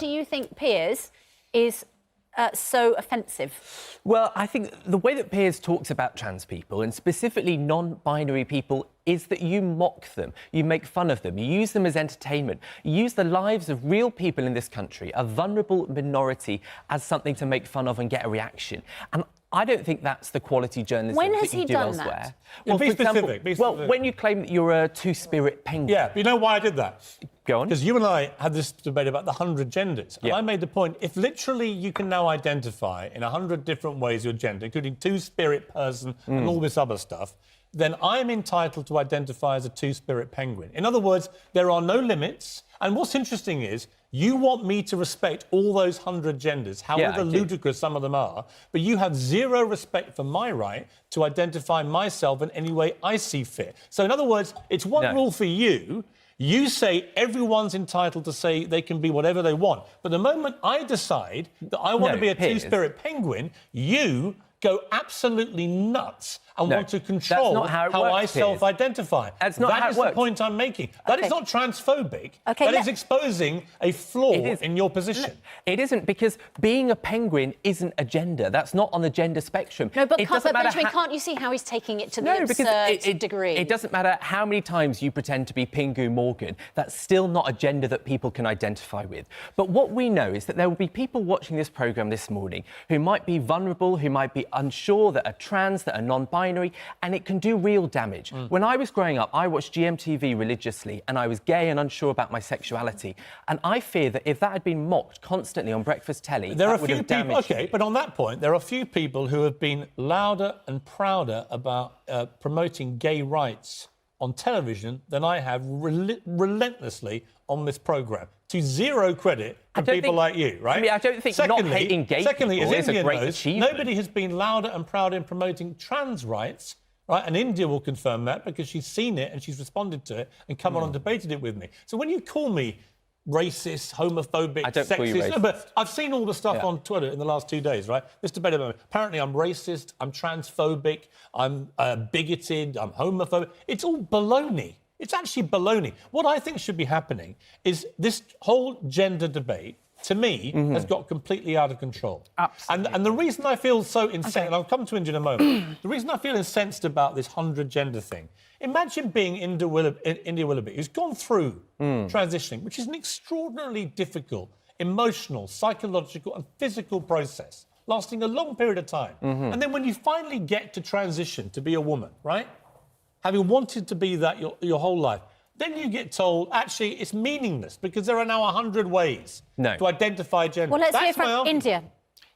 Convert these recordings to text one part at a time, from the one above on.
do you think Piers is so offensive? Well, I think the way that Piers talks about trans people, and specifically non-binary people, is that you mock them, you make fun of them, you use them as entertainment, you use the lives of real people in this country, a vulnerable minority, as something to make fun of and get a reaction. And I don't think that's the quality journalism that you do elsewhere. Well, be specific. Well, when you claim that you're a two-spirit penguin... Yeah, but you know why I did that? Go on. Because you and I had this debate about the 100 genders. And yeah. I made the point, if literally you can now identify in 100 different ways your gender, including two-spirit person and all this other stuff, then I'm entitled to identify as a two-spirit penguin. In other words, there are no limits. And what's interesting is, you want me to respect all those 100 genders, however ludicrous some of them are, but you have zero respect for my right to identify myself in any way I see fit. So, in other words, it's one rule for you. You say everyone's entitled to say they can be whatever they want. But the moment I decide that I want to be a two-spirit penguin, you go absolutely nuts and want to control how I self-identify. That's not how it works. That is the point I'm making. That is not transphobic. That is exposing a flaw in your position. It isn't, because being a penguin isn't a gender. That's not on the gender spectrum. No, but Benjamin, can't you see how he's taking it to the absurd degree? It doesn't matter how many times you pretend to be Piers Morgan. That's still not a gender that people can identify with. But what we know is that there will be people watching this programme this morning who might be vulnerable, who might be unsure, that are trans, that are non-binary, and it can do real damage. When I was growing up, I watched GMTV religiously, and I was gay and unsure about my sexuality. And I fear that if that had been mocked constantly on breakfast telly, there that are would have damaged me. but on that point, there are a few people who have been louder and prouder about promoting gay rights on television than I have relentlessly on this programme. To zero credit for people like you, right? I mean, I don't think not hating gay people is a great achievement. Nobody has been louder and prouder in promoting trans rights, right? And India will confirm that because she's seen it and she's responded to it and come on and debated it with me. So when you call me racist, homophobic, sexist... No, but I've seen all the stuff on Twitter in the last 2 days, right? This debate about me. Apparently I'm racist, I'm transphobic, I'm bigoted, I'm homophobic. It's all baloney. It's actually baloney. What I think should be happening is this whole gender debate, to me, has got completely out of control. Absolutely. And the reason I feel so incensed, and I'll come to India in a moment, the reason I feel incensed about this 100 gender thing, imagine being India Willoughby, who's gone through transitioning, which is an extraordinarily difficult, emotional, psychological and physical process, lasting a long period of time. And then when you finally get to transition to be a woman, right? Having wanted to be that your whole life, then you get told, actually, it's meaningless because there are now 100 ways to identify gender. Well, let's hear from India.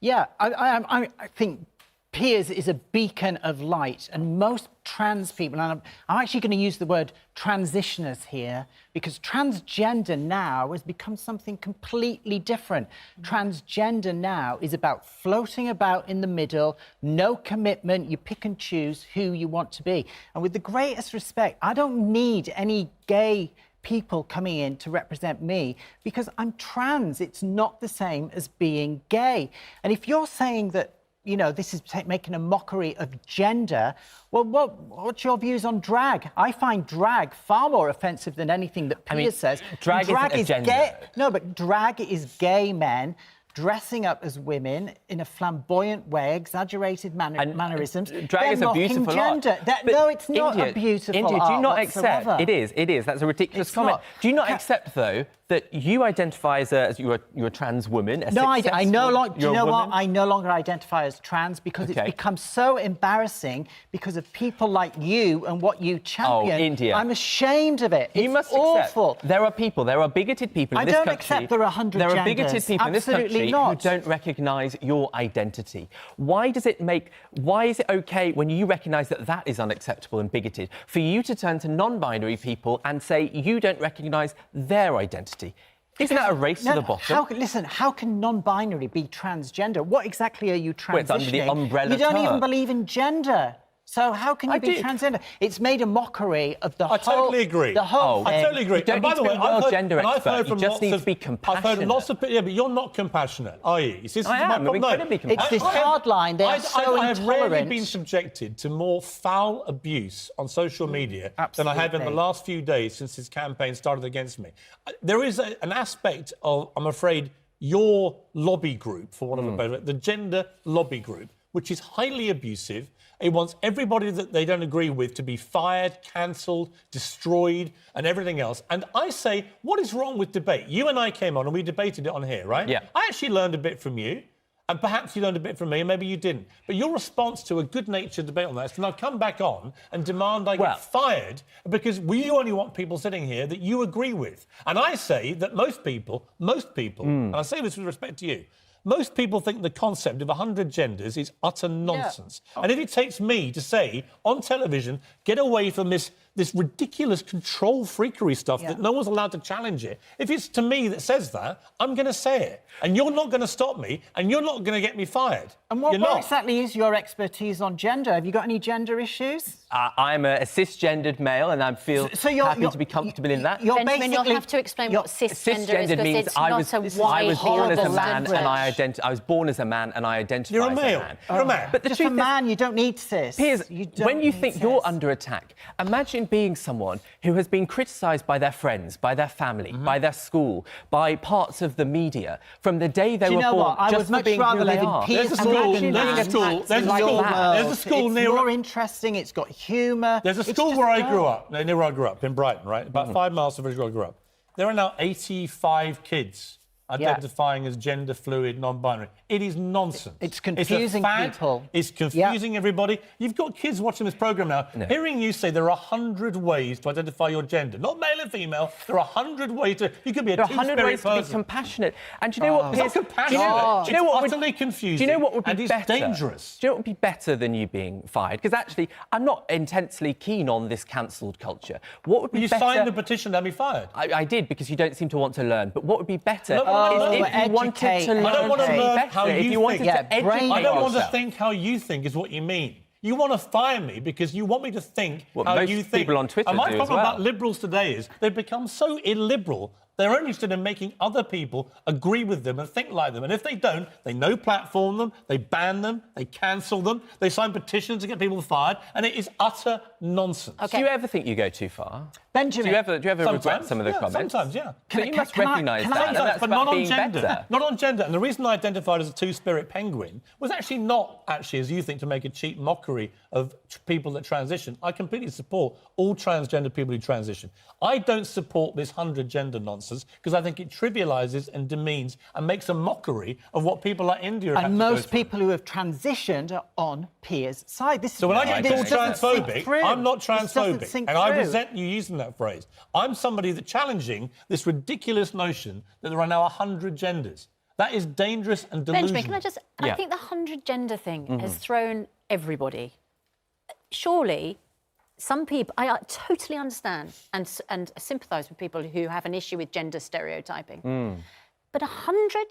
Yeah, I think Piers is a beacon of light, and most trans people, and I'm actually going to use the word transitioners here, because transgender now has become something completely different. Transgender now is about floating about in the middle, no commitment, you pick and choose who you want to be. And with the greatest respect, I don't need any gay people coming in to represent me because I'm trans. It's not the same as being gay. And if you're saying that, you know, this is making a mockery of gender, well, what's your views on drag? I find drag far more offensive than anything that Piers says. Drag isn't a gender. Gay, no, but drag is gay men dressing up as women in a flamboyant way, exaggerated mannerisms. Drag is a beautiful art. No, it's not a beautiful art. Do you not accept? It is. That's a ridiculous comment. Do you not accept, though, that you identify as you're a trans woman? No, I no longer. Do you know what? I no longer identify as trans because it's become so embarrassing because of people like you and what you champion. Oh, India. I'm ashamed of it. You must awful. Accept. There are bigoted people in this country. I don't accept there are 100 genders. There are bigoted people in this country not. who don't recognise your identity. Why is it OK when you recognise that is unacceptable and bigoted for you to turn to non-binary people and say you don't recognise their identity? Isn't that a race to the bottom? How can non-binary be transgender? What exactly are you transitioning? Well, it's under the umbrella You don't even believe in gender. So how can you be transgender? It's made a mockery of the whole... I totally agree. The whole I totally agree. You don't need to be a world gender expert. You just need to be compassionate. I've heard lots of... Yeah, but you're not compassionate, are you? I am. We couldn't be compassionate. It's this hard line. They are so I have intolerant. rarely been subjected to more foul abuse on social media than I have in the last few days since this campaign started against me. There is an aspect of, I'm afraid, your lobby group, for want of a better word, the gender lobby group, which is highly abusive. It wants everybody that they don't agree with to be fired, cancelled, destroyed, and everything else. And I say, what is wrong with debate? You and I came on and we debated it on here, right? Yeah. I actually learned a bit from you. And perhaps you learned a bit from me, and maybe you didn't. But your response to a good-natured debate on that is to now come back on and demand I get fired because you only want people sitting here that you agree with. And I say that most people, and I say this with respect to you, most people think the concept of 100 genders is utter nonsense. And if it takes me to say on television, get away from this ridiculous control freakery stuff that no one's allowed to challenge it, if it's to me that says that, I'm going to say it. And you're not going to stop me, and you're not going to get me fired. And what exactly is your expertise on gender? Have you got any gender issues? I'm a cisgendered male, and I feel happy to be comfortable in that. Benjamin, you'll have to explain what cisgender is, because it's not a wide, horrible language. I was born as a man, and I identify You're a as male. a man. You're a man. But the Just a truth man, you don't need cis. Piers, when you think you're under attack, imagine being someone who has been criticised by their friends, by their family, by their school, by parts of the media from the day they were born. I would much rather live in peace. There's a school near. It's more interesting. It's got humour. There's a school where I grew up, near where I grew up, in Brighton, right? About 5 miles from where I grew up. There are now 85 kids identifying as gender fluid, non-binary. It is nonsense. It's confusing people. It's confusing everybody. You've got kids watching this programme now, hearing you say there are 100 ways to identify your gender. Not male and female. There are 100 ways to... You could be a two-spirit person. There are 100 ways to be compassionate. And do you know what... It's not compassionate. Do you know what utterly confusing. Do you know what would be better? Dangerous. Do you know what would be better than you being fired? Because actually, I'm not intensely keen on this cancelled culture. What would be better... You signed the petition to have me fired. I did, because you don't seem to want to learn. But what would be better if you wanted to learn... I don't want to learn how you think. I don't want to think how you think is what you mean. You want to fire me because you want me to think how you think. People on Twitter and my do problem as well. about liberals today is they've become so illiberal. They're only interested in making other people agree with them and think like them. And if they don't, they no-platform them, they ban them, they cancel them, they sign petitions to get people fired, and it is utter nonsense. Do you ever think you go too far? Benjamin. Do you ever regret some of the comments? Sometimes, yeah. But you must recognise that. And that's but about not on being gender. better. Not on gender. And the reason I identified as a two-spirit penguin was actually not, as you think, to make a cheap mockery of people that transition. I completely support all transgender people who transition. I don't support this 100 gender nonsense because I think it trivialises and demeans and makes a mockery of what people like India have and to go most through. people who have transitioned are on Piers' side. So when I get called transphobic, I'm not transphobic. And I resent you using that phrase. I'm somebody that challenging this ridiculous notion that there are now 100 genders. That is dangerous and delusional. Benjamin, can I just... I think the 100 gender thing has thrown everybody. Surely, some people... I totally understand and sympathise with people who have an issue with gender stereotyping. But 100?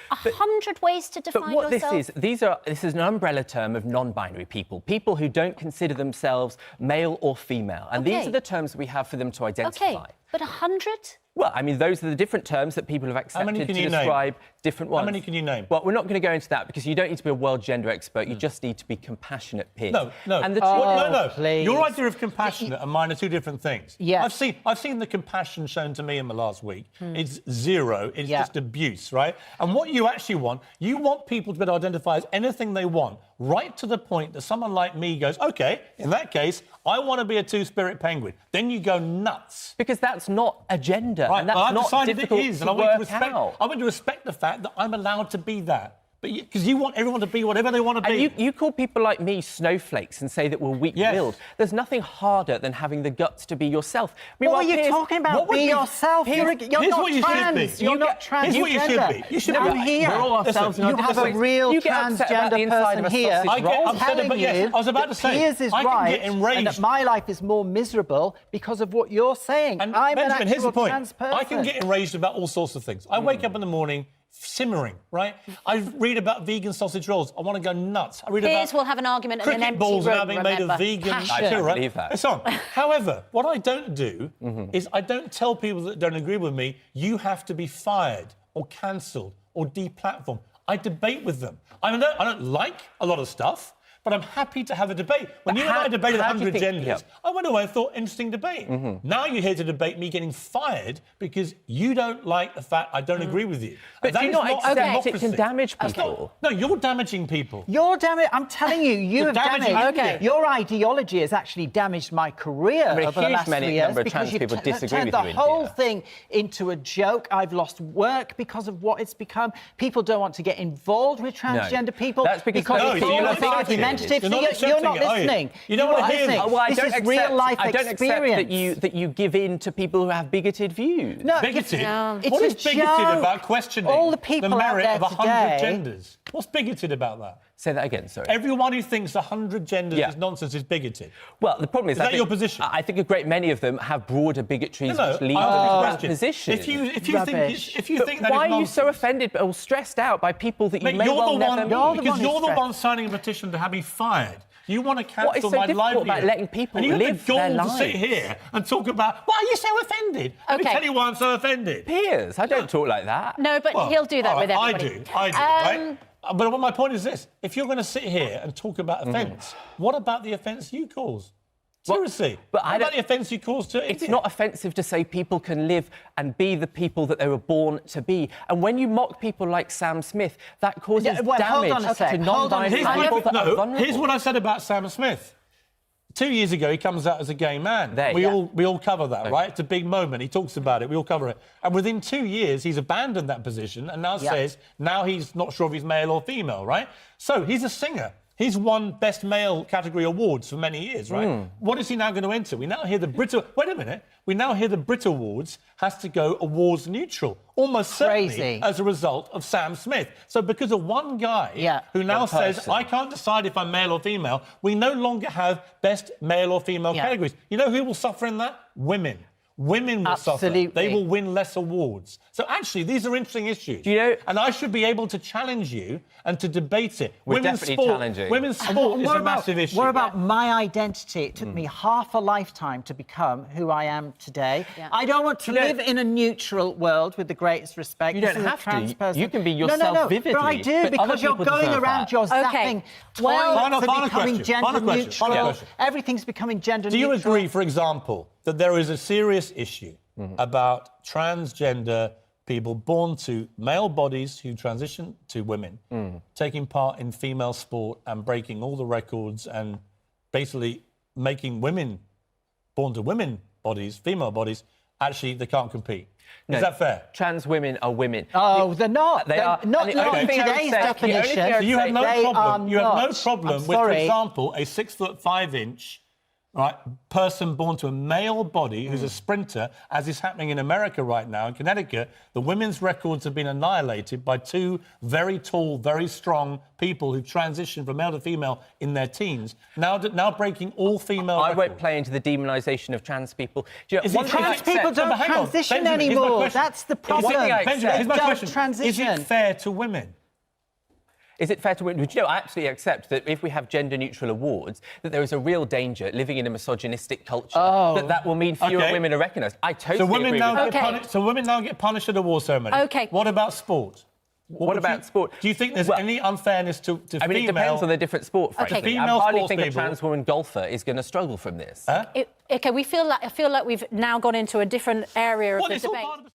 100 ways to define yourself? But what this is an umbrella term of non-binary people who don't consider themselves male or female. And these are the terms we have for them to identify. OK, but 100? Well, I mean, those are the different terms that people have accepted to describe different ones. How many can you name? Well, we're not going to go into that because you don't need to be a world gender expert. You just need to be compassionate, Piers. No. And no. Please. Your idea of compassionate and mine are two different things. Yes. I've seen the compassion shown to me in the last week. It's zero. It's just abuse, right? And what you actually want, you want people to be able to identify as anything they want, right to the point that someone like me goes, OK, in that case, I want to be a two-spirit penguin. Then you go nuts. Because that's not a gender. Right, and that's but I've not decided difficult it is, and to I want work to respect. out. I want to respect the fact that I'm allowed to be that. But because you want everyone to be whatever they want to be. And you call people like me snowflakes and say that we're weak-willed. There's nothing harder than having the guts to be yourself. What are you talking about? Be yourself. You're not trans. You're not transgender. Here's what you should be. You should I'm be. here. We're all ourselves in our You have different a ways. real You get upset about the transgender inside of person a here. sausage I get roll. upset about You I was about to say. Piers is I can right, get enraged. and that my life is more miserable because of what you're saying. And I'm Benjamin, an here's the actual point. trans person. I can get enraged about all sorts of things. I wake up in the morning simmering, right? I read about vegan sausage rolls. I want to go nuts. I read Piers about will have an argument in an cricket empty balls room, now being made of vegan Passion. material, right? believe that. It's on. However, what I don't do is I don't tell people that don't agree with me, you have to be fired or cancelled or deplatformed. I debate with them. I don't like a lot of stuff, but I'm happy to have a debate. When you and I debated 100 genders, I went away and thought, interesting debate. Now you're here to debate me getting fired because you don't like the fact I don't agree with you. But do you not accept it can damage people? No, you're damaging people. You're damaging. I'm telling you, you have damaging damaged. India. Your ideology has actually damaged my career over the last 3 years number of because trans you've people disagree turned with the you, whole India. thing into a joke. I've lost work because of what it's become. People don't want to get involved with transgender people. That's because it's you're all not argumentative. You're not listening. You don't want to hear me. Well, I don't accept, real life I don't experience. accept that you give in to people who have bigoted views. No, Bigoted? It's What a is bigoted joke. about questioning all the people the merit out there of 100 today, genders? What's bigoted about that? Say that again, sorry. Everyone who thinks 100 genders is nonsense is bigoted. Well, the problem is... Is that your position? I think a great many of them have broader bigotries which lead to that position. If you think that why is are you so nonsense- offended or stressed out by people that you may you're well the never one, meet? because you're the stressed. one signing a petition to have me fired. You want to What is cancel so my difficult livelihood. about letting people and you live have the their gall to sit lives? here and talk about, why are you so offended? Let me Okay. tell you why I'm so offended. Piers, I don't talk like that. No, but Well, he'll do that all with right, everybody. I do, right? But my point is this. If you're going to sit here and talk about offence, what about the offence you cause? Seriously. but what about the offence you cause to It's India? not offensive to say people can live and be the people that they were born to be. And when you mock people like Sam Smith, that causes hold on damage a sec, to hold on. non-binary Here's people what that are vulnerable. here's what I said about Sam Smith. 2 years ago, he comes out as a gay man. We all cover that, right? It's a big moment. He talks about it. We all cover it. And within 2 years, he's abandoned that position and now says now he's not sure if he's male or female, right? So he's a singer. He's won Best Male category awards for many years, right? What is he now going to enter? We now hear the Brit... Wait a minute. We now hear the Brit Awards has to go awards neutral, almost certainly as a result of Sam Smith. So because of one guy who now says, I can't decide if I'm male or female, we no longer have Best Male or Female categories. You know who will suffer in that? Women. Women will suffer. They will win less awards. So actually, these are interesting issues. And I should be able to challenge you and to debate it. We're definitely challenging. Women's sport is a massive issue. What about my identity? It took me half a lifetime to become who I am today. I don't want to live in a neutral world, with the greatest respect. You don't have to. You can be yourself vividly. But I do, because you're going around, you're zapping toilets are becoming gender neutral. Everything's becoming gender neutral. Do you agree, for example, that there is a serious issue about transgender people born to male bodies who transition to women, taking part in female sport and breaking all the records and basically making women born to women bodies, female bodies, actually they can't compete? Is that fair? Trans women are women. Oh, they're not. They are. Not And the only thing I would today's say- definition. the only thing I would You have say- no problem. You have no not. problem I'm with, for sorry. example, a 6'5" person born to a male body who's a sprinter, as is happening in America right now. In Connecticut, the women's records have been annihilated by two very tall, very strong people who transitioned from male to female in their teens, now breaking all female records. won't play into the demonisation of trans people. Do you know, Is it one thing I Trans people accept- don't hang on, transition Benjamin, here's my anymore. question. That's the Is it- problem. Benjamin, They here's my don't question. Is transition. it fair to women? Is it fair to women? Do you know, I absolutely accept that if we have gender-neutral awards, that there is a real danger living in a misogynistic culture that will mean fewer women are recognised. I totally So women agree now with get that. punished. So women now get punished at award ceremony. Okay. What about sport? What about sport? Do you think there's any unfairness to I mean, female? it depends on the different sport, frankly. Okay. I Female hardly sports think a people- trans woman golfer is going to struggle from this. Okay, I feel like we've now gone into a different area of Well, the it's all debate. part of the